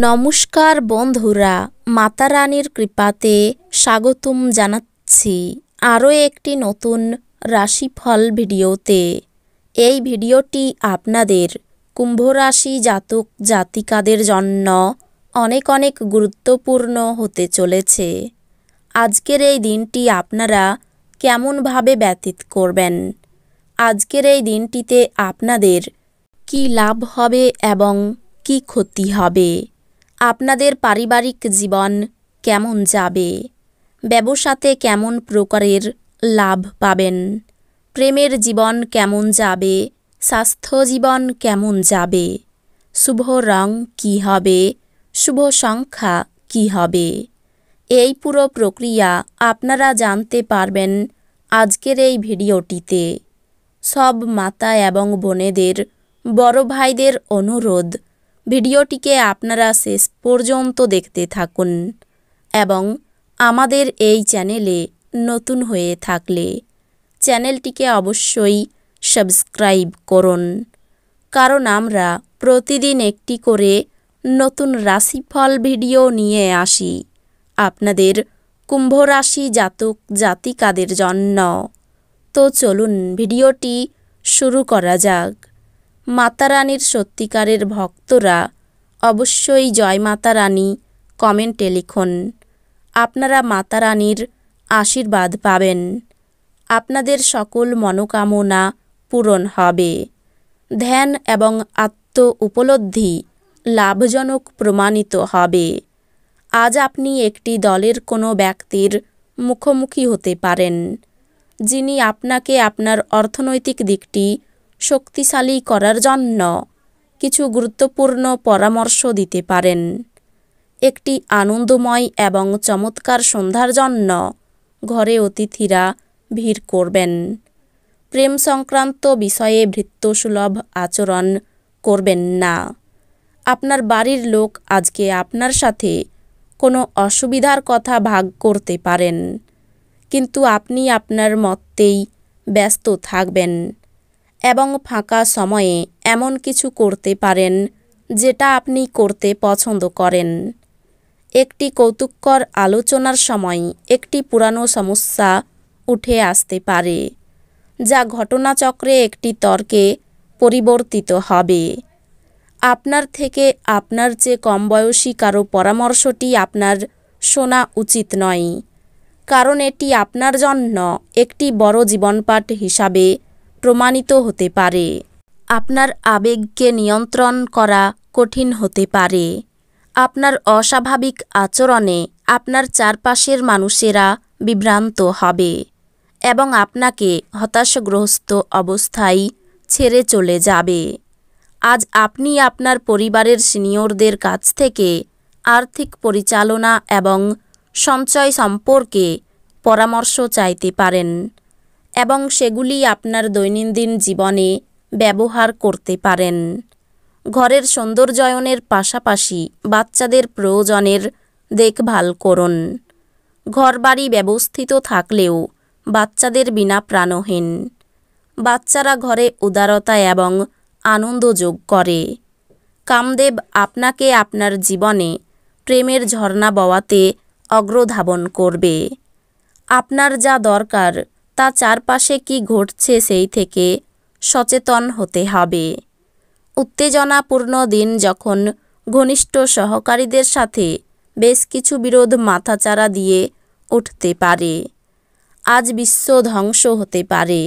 নমস্কার বন্ধুরা, মাতা রানীর কৃপাতে স্বাগতম জানাচ্ছি আরও একটি নতুন রাশিফল ভিডিওতে। এই ভিডিওটি আপনাদের কুম্ভ রাশি জাতক জাতিকাদের জন্য অনেক অনেক গুরুত্বপূর্ণ হতে চলেছে। আজকের এই দিনটি আপনারা কেমনভাবে ব্যতীত করবেন, আজকের এই দিনটিতে আপনাদের কি লাভ হবে এবং কি ক্ষতি হবে, আপনাদের পারিবারিক জীবন কেমন যাবে, ব্যবসাতে কেমন প্রকারের লাভ পাবেন, প্রেমের জীবন কেমন যাবে, স্বাস্থ্য জীবন কেমন যাবে, শুভ রং কী হবে, শুভ সংখ্যা কী হবে, এই পুরো প্রক্রিয়া আপনারা জানতে পারবেন আজকের এই ভিডিওটিতে। সব মাতা এবং বোনেদের, বড় ভাইদের অনুরোধ, ভিডিওটিকে আপনারা শেষ পর্যন্ত দেখতে থাকুন এবং আমাদের এই চ্যানেলে নতুন হয়ে থাকলে চ্যানেলটিকে অবশ্যই সাবস্ক্রাইব করুন, কারণ আমরা প্রতিদিন একটি করে নতুন রাশিফল ভিডিও নিয়ে আসি আপনাদের কুম্ভ রাশি জাতক জাতিকাদের জন্য। তো চলুন ভিডিওটি শুরু করা যাক। মাতা রানীর সত্যিকারের ভক্তরা অবশ্যই জয় মাতা রানী কমেন্টে লিখুন। আপনারা মাতা রানীর আশীর্বাদ পাবেন, আপনাদের সকল মনোকামনা পূরণ হবে, ধ্যান এবং আত্ম উপলব্ধি লাভজনক প্রমাণিত হবে। আজ আপনি একটি দলের কোনো ব্যক্তির মুখোমুখি হতে পারেন, যিনি আপনাকে আপনার অর্থনৈতিক দিকটি শক্তিশালী করার জন্য কিছু গুরুত্বপূর্ণ পরামর্শ দিতে পারেন। একটি আনন্দময় এবং চমৎকার সন্ধ্যার জন্য ঘরে অতিথিরা ভিড় করবেন। প্রেম সংক্রান্ত বিষয়ে ভৃত্যসুলভ আচরণ করবেন না। আপনার বাড়ির লোক আজকে আপনার সাথে কোনো অসুবিধার কথা ভাগ করতে পারেন, কিন্তু আপনি আপনার মতেই ব্যস্ত থাকবেন এবং ফাঁকা সময়ে এমন কিছু করতে পারেন যেটা আপনি করতে পছন্দ করেন। একটি কৌতুককর আলোচনার সময় একটি পুরানো সমস্যা উঠে আসতে পারে, যা ঘটনাচক্রে একটি তর্কে পরিবর্তিত হবে। আপনার থেকে আপনার চেয়ে কম বয়সী কারো পরামর্শটি আপনার শোনা উচিত নয়, কারণ এটি আপনার জন্য একটি বড় জীবনপাঠ হিসাবে প্রমাণিত হতে পারে। আপনার আবেগকে নিয়ন্ত্রণ করা কঠিন হতে পারে। আপনার অস্বাভাবিক আচরণে আপনার চারপাশের মানুষেরা বিভ্রান্ত হবে এবং আপনাকে হতাশাগ্রস্ত অবস্থায় ছেড়ে চলে যাবে। আজ আপনি আপনার পরিবারের সিনিয়রদের কাছ থেকে আর্থিক পরিচালনা এবং সঞ্চয় সম্পর্কে পরামর্শ চাইতে পারেন এবং সেগুলি আপনার দৈনন্দিন জীবনে ব্যবহার করতে পারেন। ঘরের সৌন্দর্যায়নের পাশাপাশি বাচ্চাদের প্রয়োজনের দেখভাল করুন। ঘরবাড়ি ব্যবস্থিত থাকলেও বাচ্চাদের বিনা প্রাণহীন। বাচ্চারা ঘরে উদারতা এবং আনন্দ যোগ করে। কামদেব আপনাকে আপনার জীবনে প্রেমের ঝর্ণা বওয়াতে অগ্রধাবন করবে। আপনার যা দরকার তা চারপাশে কি ঘটছে সেই থেকে সচেতন হতে হবে। উত্তেজনাপূর্ণ দিন যখন ঘনিষ্ঠ সহকারীদের সাথে বেশ কিছু বিরোধ মাথাচাড়া দিয়ে উঠতে পারে। আজ বিশ্ব ধ্বংস হতে পারে,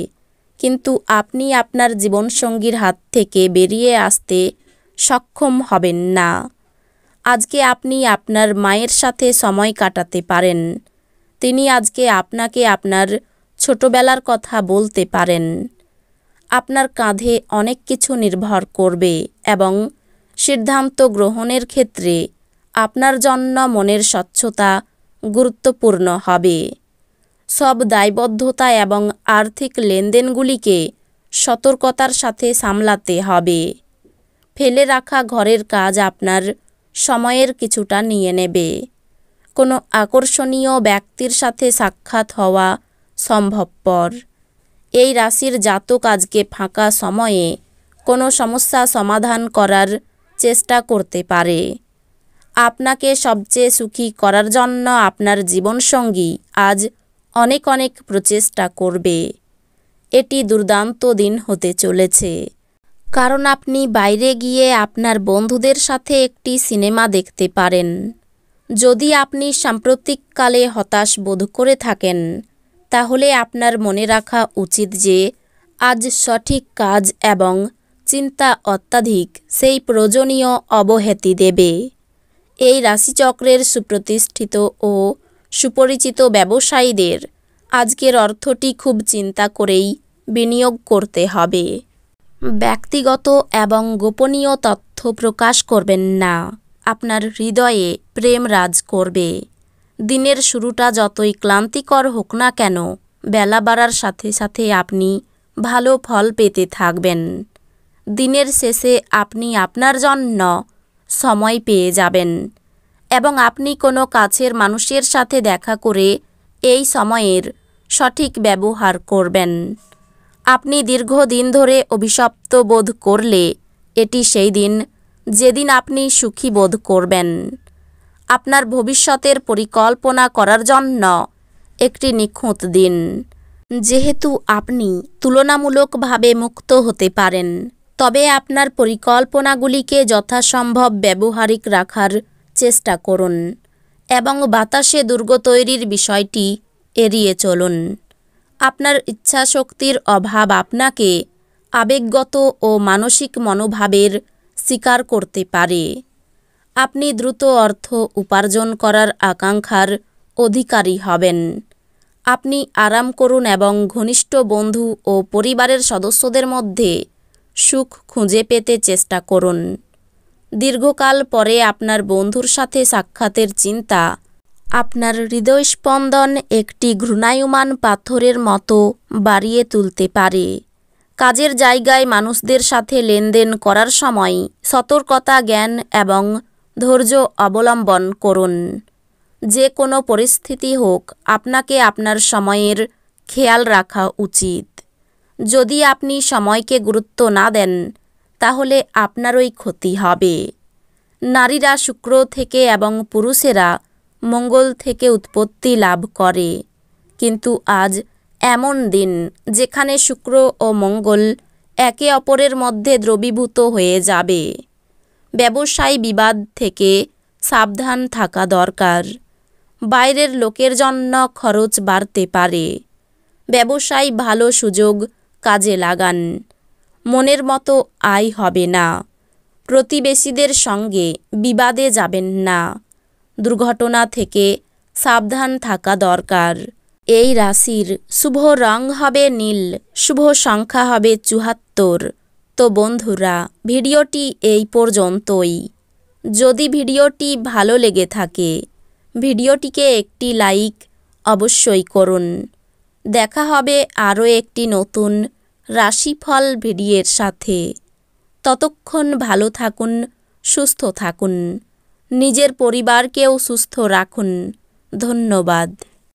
কিন্তু আপনি আপনার জীবনসঙ্গীর হাত থেকে বেরিয়ে আসতে সক্ষম হবেন না। আজকে আপনি আপনার মায়ের সাথে সময় কাটাতে পারেন। তিনি আজকে আপনাকে আপনার ছোটবেলার কথা বলতে পারেন। আপনার কাঁধে অনেক কিছু নির্ভর করবে এবং সিদ্ধান্ত গ্রহণের ক্ষেত্রে আপনার জন্য মনের স্বচ্ছতা গুরুত্বপূর্ণ হবে। সব দায়বদ্ধতা এবং আর্থিক লেনদেনগুলিকে সতর্কতার সাথে সামলাতে হবে। ফেলে রাখা ঘরের কাজ আপনার সময়ের কিছুটা নিয়ে নেবে। কোনো আকর্ষণীয় ব্যক্তির সাথে সাক্ষাৎ হওয়া সম্ভবপর। এই রাশির জাতক আজকে ফাঁকা সময়ে কোনো সমস্যা সমাধান করার চেষ্টা করতে পারে। আপনাকে সবচেয়ে সুখী করার জন্য আপনার জীবনসঙ্গী আজ অনেক অনেক প্রচেষ্টা করবে। এটি দুর্দান্ত দিন হতে চলেছে, কারণ আপনি বাইরে গিয়ে আপনার বন্ধুদের সাথে একটি সিনেমা দেখতে পারেন। যদি আপনি সাম্প্রতিককালে হতাশ বোধ করে থাকেন, তাহলে আপনার মনে রাখা উচিত যে আজ সঠিক কাজ এবং চিন্তা অত্যাধিক সেই প্রয়োজনীয় অবহেতি দেবে। এই রাশিচক্রের সুপ্রতিষ্ঠিত ও সুপরিচিত ব্যবসায়ীদের আজকের অর্থটি খুব চিন্তা করেই বিনিয়োগ করতে হবে। ব্যক্তিগত এবং গোপনীয় তথ্য প্রকাশ করবেন না। আপনার হৃদয়ে প্রেম রাজ করবে। দিনের শুরুটা যতই ক্লান্তিকর হোক না কেন, বেলা বাড়ার সাথে সাথে আপনি ভালো ফল পেতে থাকবেন। দিনের শেষে আপনি আপনার জন্য সময় পেয়ে যাবেন এবং আপনি কোনো কাছের মানুষের সাথে দেখা করে এই সময়ের সঠিক ব্যবহার করবেন। আপনি দীর্ঘদিন ধরে অভিশপ্ত বোধ করলে এটি সেই দিন যেদিন আপনি সুখী বোধ করবেন। আপনার ভবিষ্যতের পরিকল্পনা করার জন্য একটি নিখুঁত দিন। যেহেতু আপনি তুলনামূলকভাবে মুক্ত হতে পারেন, তবে আপনার পরিকল্পনাগুলিকে যথাসম্ভব ব্যবহারিক রাখার চেষ্টা করুন এবং বাতাসে দুর্গ তৈরির বিষয়টি এড়িয়ে চলুন। আপনার ইচ্ছাশক্তির অভাব আপনাকে আবেগগত ও মানসিক মনোভাবের শিকার করতে পারে। আপনি দ্রুত অর্থ উপার্জন করার আকাঙ্ক্ষার অধিকারী হবেন। আপনি আরাম করুন এবং ঘনিষ্ঠ বন্ধু ও পরিবারের সদস্যদের মধ্যে সুখ খুঁজে পেতে চেষ্টা করুন। দীর্ঘকাল পরে আপনার বন্ধুর সাথে সাক্ষাতের চিন্তা আপনার হৃদয়স্পন্দন একটি ঘূর্ণায়মান পাথরের মতো বাড়িয়ে তুলতে পারে। কাজের জায়গায় মানুষদের সাথে লেনদেন করার সময় সতর্কতা, জ্ঞান এবং ধৈর্য অবলম্বন করুন। যে কোনো পরিস্থিতি হোক, আপনাকে আপনার সময়ের খেয়াল রাখা উচিত। যদি আপনি সময়কে গুরুত্ব না দেন, তাহলে আপনারই ক্ষতি হবে। নারীরা শুক্র থেকে এবং পুরুষেরা মঙ্গল থেকে উৎপত্তি লাভ করে, কিন্তু আজ এমন দিন যেখানে শুক্র ও মঙ্গল একে অপরের মধ্যে দ্রবীভূত হয়ে যাবে। ব্যবসায়ী বিবাদ থেকে সাবধান থাকা দরকার। বাইরের লোকের জন্য খরচ বাড়তে পারে। ব্যবসায়ী ভালো সুযোগ কাজে লাগান। মনের মতো আয় হবে না। প্রতিবেশীদের সঙ্গে বিবাদে যাবেন না। দুর্ঘটনা থেকে সাবধান থাকা দরকার। এই রাশির শুভ রং হবে নীল, শুভ সংখ্যা হবে ৭৪। তো বন্ধুরা, ভিডিওটি এই পর্যন্তই। যদি ভিডিওটি ভালো লেগে থাকে, ভিডিওটিকে একটি লাইক অবশ্যই করুন। দেখা হবে আরও একটি নতুন রাশিফল ভিডিওর সাথে। ততক্ষণ ভালো থাকুন, সুস্থ থাকুন, নিজের পরিবারকেও সুস্থ রাখুন। ধন্যবাদ।